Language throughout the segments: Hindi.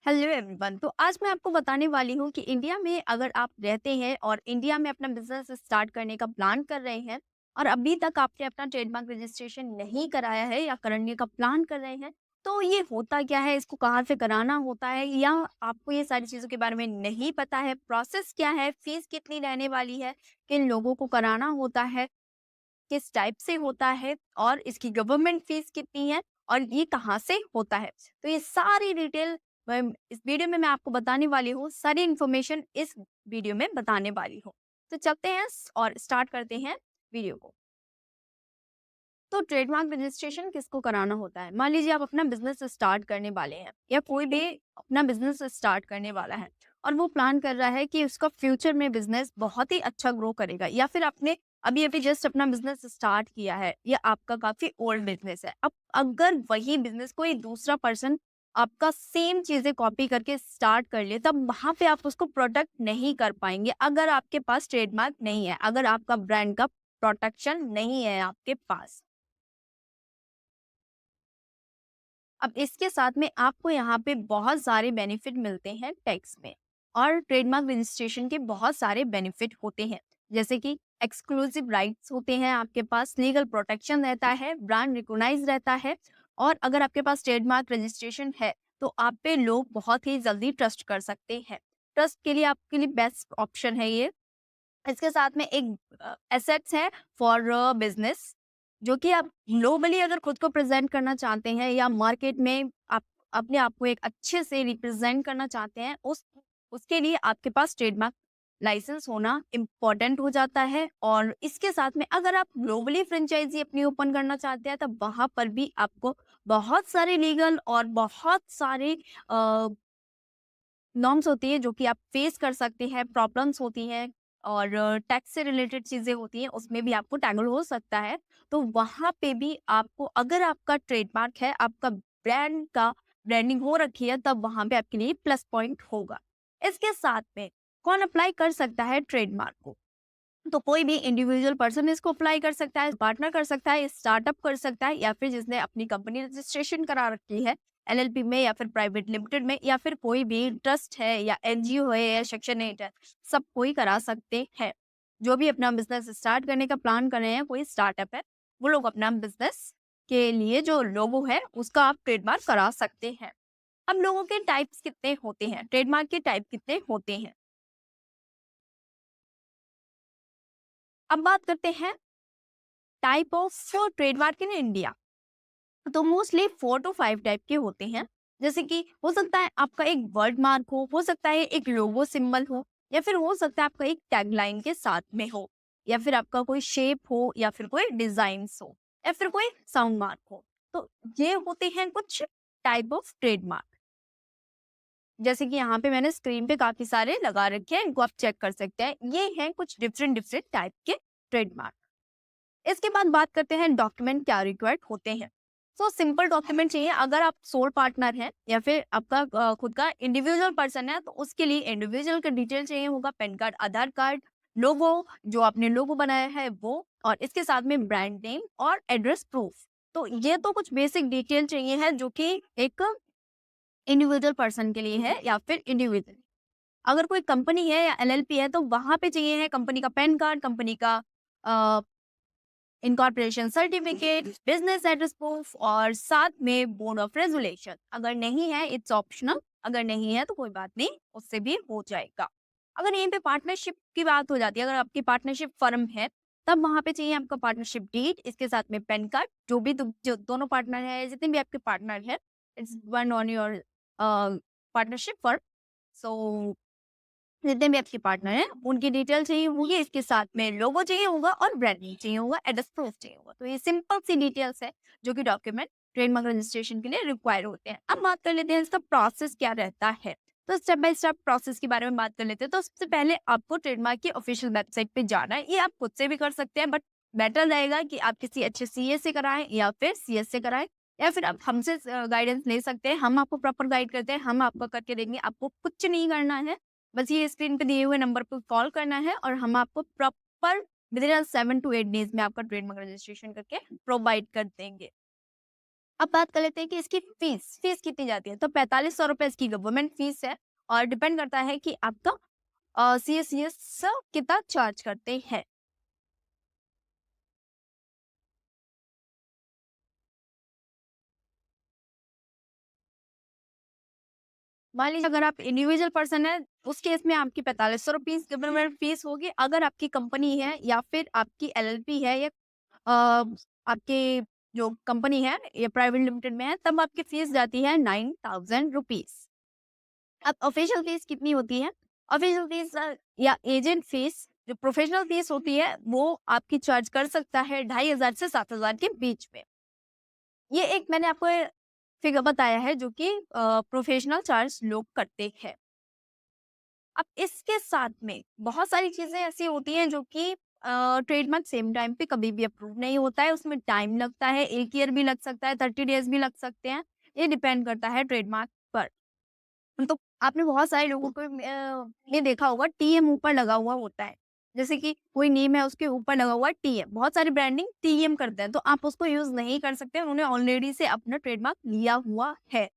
Hello everyone. तो आज मैं आपको बताने वाली हूँ कि इंडिया में अगर आप रहते हैं और इंडिया में अपना बिजनेस स्टार्ट करने का प्लान कर रहे हैं और अभी तक आपने अपना ट्रेडमार्क रजिस्ट्रेशन नहीं कराया है या करने का प्लान कर रहे हैं, तो ये होता क्या है, इसको कहाँ से कराना होता है, या आपको ये सारी चीज़ों के बारे में नहीं पता है, प्रोसेस क्या है, फीस कितनी रहने वाली है, किन लोगों को कराना होता है, किस टाइप से होता है और इसकी गवर्नमेंट फीस कितनी है और ये कहाँ से होता है। तो ये सारी डिटेल इस वीडियो में मैं आपको बताने वाली हूँ, सारी इन्फॉर्मेशन इस वीडियो में बताने वाली हूँ। तो चलते हैं और स्टार्ट करते हैं वीडियो को। तो ट्रेडमार्क रजिस्ट्रेशन किसको कराना होता है? मान लीजिए आप अपना बिजनेस स्टार्ट करने वाले हैं या कोई भी अपना बिजनेस स्टार्ट करने वाला है और वो प्लान कर रहा है कि उसका फ्यूचर में बिजनेस बहुत ही अच्छा ग्रो करेगा, या फिर आपने अभी अभी जस्ट अपना बिजनेस स्टार्ट किया है या आपका काफी ओल्ड बिजनेस है। अब अगर वही बिजनेस कोई दूसरा पर्सन आपका सेम चीजें कॉपी करके स्टार्ट कर ले, तब वहां पे आप उसको प्रोटेक्ट नहीं कर पाएंगे अगर आपके पास ट्रेडमार्क नहीं है, अगर आपका ब्रांड का प्रोटेक्शन नहीं है आपके पास। अब इसके साथ में आपको यहाँ पे बहुत सारे बेनिफिट मिलते हैं टैक्स में, और ट्रेडमार्क रजिस्ट्रेशन के बहुत सारे बेनिफिट होते हैं, जैसे कि एक्सक्लूसिव राइट्स होते हैं आपके पास, लीगल प्रोटेक्शन रहता है, ब्रांड रिकॉग्नाइज रहता है, और अगर आपके पास ट्रेडमार्क रजिस्ट्रेशन है तो आप पे लोग बहुत ही जल्दी ट्रस्ट कर सकते हैं। ट्रस्ट के लिए आपके लिए बेस्ट ऑप्शन है ये। इसके साथ में एक एसेट्स है फॉर बिजनेस, जो कि आप ग्लोबली अगर खुद को प्रेजेंट करना चाहते हैं या मार्केट में आप अपने आप को एक अच्छे से रिप्रेजेंट करना चाहते हैं, उस उसके लिए आपके पास ट्रेडमार्क लाइसेंस होना इम्पोर्टेंट हो जाता है। और इसके साथ में अगर आप ग्लोबली फ्रेंचाइजी अपनी ओपन करना चाहते हैं, तब वहां पर भी आपको बहुत सारे लीगल और बहुत सारे नॉर्म्स होती है जो कि आप फेस कर सकते हैं, प्रॉब्लम्स होती हैं और टैक्स से रिलेटेड चीज़ें होती हैं, उसमें भी आपको टैगल हो सकता है। तो वहाँ पे भी आपको, अगर आपका ट्रेडमार्क है, आपका ब्रांड का ब्रांडिंग हो रखी है, तब वहाँ पे आपके लिए प्लस पॉइंट होगा। इसके साथ में कौन अप्लाई कर सकता है ट्रेडमार्क को? तो कोई भी इंडिविजुअल पर्सन इसको अप्लाई कर सकता है, पार्टनर कर सकता है, स्टार्टअप कर सकता है, या फिर जिसने अपनी कंपनी रजिस्ट्रेशन करा रखी है एलएलपी में या फिर प्राइवेट लिमिटेड में, या फिर कोई भी ट्रस्ट है या एनजीओ है या सेक्शन 8 है, सब कोई करा सकते हैं। जो भी अपना बिजनेस स्टार्ट करने का प्लान कर रहे हैं, कोई स्टार्टअप है, वो लोग अपना बिजनेस के लिए जो लोगो है उसका आप ट्रेडमार्क करा सकते हैं। अब लोगों के टाइप्स कितने होते हैं, ट्रेडमार्क के टाइप कितने होते हैं, अब बात करते हैं type of trademark in India. तो मोस्टली 4 to 5 टाइप के होते हैं। जैसे कि हो सकता है आपका एक वर्ड मार्क हो सकता है एक लोगो सिंबल हो, या फिर हो सकता है आपका एक टैगलाइन के साथ में हो, या फिर आपका कोई शेप हो, या फिर कोई डिजाइन हो, या फिर कोई साउंड मार्क हो। तो ये होते हैं कुछ टाइप ऑफ ट्रेडमार्क। जैसे कि यहाँ पे मैंने स्क्रीन पे काफी सारे लगा रखे हैं, इनको आप चेक कर सकते हैं। ये हैं कुछ डिफरेंट डिफरेंट टाइप के ट्रेडमार्क। इसके बाद बात करते हैं डॉक्यूमेंट क्या रिक्वायर्ड होते हैं। सो सिंपल डॉक्यूमेंट चाहिए। अगर आप सोल पार्टनर हैं या फिर आपका खुद का इंडिविजुअल पर्सन है, तो उसके लिए इंडिविजुअल का डिटेल चाहिए होगा, पैन कार्ड, आधार कार्ड, लोगो, जो आपने लोगो बनाया है वो, और इसके साथ में ब्रांड नेम और एड्रेस प्रूफ। तो ये तो कुछ बेसिक डिटेल चाहिए है जो कि एक इंडिविजुअल पर्सन के लिए है या फिर इंडिविजुअल। अगर कोई कंपनी है या एलएलपी है, तो वहां पे चाहिए है कंपनी का पैन कार्ड, कंपनी का incorporation certificate, business address proof, और साथ में बोर्ड ऑफ रेजुलेशन। अगर नहीं है इट्स ऑप्शनल, अगर नहीं है तो कोई बात नहीं, उससे भी हो जाएगा। अगर यहीं पे पार्टनरशिप की बात हो जाती है, अगर आपकी पार्टनरशिप फर्म है, तब वहां पे चाहिए आपका पार्टनरशिप डीड, इसके साथ में पैन कार्ड। जो भी जो दोनों पार्टनर है, जितने भी आपके पार्टनर है, it's one on your partnership firm. So जितने भी आपके पार्टनर हैं उनकी डिटेल चाहिए होगी, इसके साथ में लोगो चाहिए होगा और ब्रांडिंग चाहिए होगा, एड्रेस प्रूफ चाहिए होगा। तो ये सिंपल सी डिटेल्स है जो कि डॉक्यूमेंट ट्रेडमार्क रजिस्ट्रेशन के लिए रिक्वायर होते हैं। अब बात कर लेते हैं इसका प्रोसेस क्या रहता है। तो स्टेप बाय स्टेप प्रोसेस के बारे में बात कर लेते हैं। तो सबसे पहले आपको ट्रेडमार्क की ऑफिशियल वेबसाइट पे जाना है। ये आप खुद से भी कर सकते हैं, बट बेटर रहेगा कि आप किसी अच्छे सीए से कराएं या फिर सीएस से कराएं, या फिर आप हमसे गाइडेंस ले सकते हैं। हम आपको प्रॉपर गाइड करते हैं, हम आपका करके देंगे। आपको कुछ नहीं करना है, बस ये स्क्रीन पे दिए हुए नंबर पर कॉल करना है और हम आपको प्रॉपर विदिन 7 to 8 डेज में आपका ट्रेडमार्क रजिस्ट्रेशन करके प्रोवाइड कर देंगे। अब बात कर लेते हैं कि इसकी फीस फीस कितनी जाती है। तो 4500 रुपये इसकी गवर्नमेंट फीस है और डिपेंड करता है कि आपका CSCS कितना चार्ज करते हैं। मान लीजिए अगर आप इंडिविजुअल पर्सन है, उस केस में आपकी 4500 रुपीज गवर्नमेंट फीस होगी। अगर आपकी कंपनी है या फिर आपकी LLP है या आपके जो कंपनी है या प्राइवेट लिमिटेड में है, तब आपकी फीस जाती है 9000 रुपीज। अब ऑफिशियल फीस कितनी होती है? ऑफिशियल फीस या एजेंट फीस जो प्रोफेशनल फीस होती है वो आपकी चार्ज कर सकता है 2500 से 7000 के बीच में। ये एक मैंने आपको फिगर बताया है जो कि प्रोफेशनल चार्ज लोग करते हैं। अब इसके साथ में बहुत सारी चीजें ऐसी होती हैं जो कि ट्रेडमार्क सेम टाइम पे कभी भी अप्रूव नहीं होता है, उसमें टाइम लगता है, 1 ईयर भी लग सकता है, 30 डेज भी लग सकते हैं। ये डिपेंड करता है ट्रेडमार्क पर। तो आपने बहुत सारे लोगों को ने देखा होगा TM ऊपर लगा हुआ होता है। जैसे कि कोई नेम है उसके ऊपर लगा हुआ है TM, बहुत सारी ब्रांडिंग TM करते हैं, तो आप उसको यूज़ नहीं कर सकते, उन्होंने ऑलरेडी से अपना ट्रेडमार्क लिया हुआ है।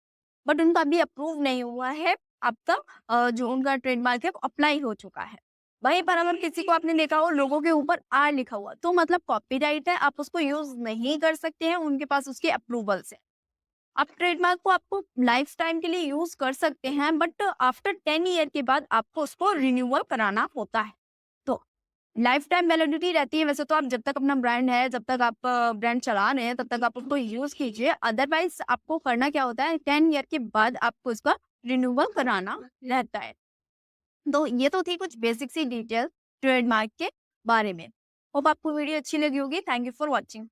बट उनका अभी अप्रूव नहीं हुआ है, अब तक जो उनका ट्रेडमार्क है वो अप्लाई हो चुका है। वहीं पर अगर किसी को आपने देखा हो लोगों के ऊपर R लिखा हुआ, तो मतलब कॉपीराइट है, आप उसको यूज़ नहीं कर सकते हैं, उनके पास उसकी अप्रूवल्स है। आप ट्रेडमार्क को आपको लाइफ टाइम के लिए यूज कर सकते हैं, बट आफ्टर 10 ईयर के बाद आपको उसको रिन्यूअल कराना होता है। तो लाइफ टाइम वैलिडिटी रहती है। वैसे तो आप जब तक अपना ब्रांड है, जब तक आप ब्रांड चला रहे हैं, तब तक आप उसको यूज कीजिए। अदरवाइज आपको करना क्या होता है, 10 ईयर के बाद आपको इसका रिन्यूअल कराना रहता है। तो ये तो थी कुछ बेसिक सी डिटेल ट्रेडमार्क के बारे में। होप आपको वीडियो अच्छी लगी होगी। Thank you for watching.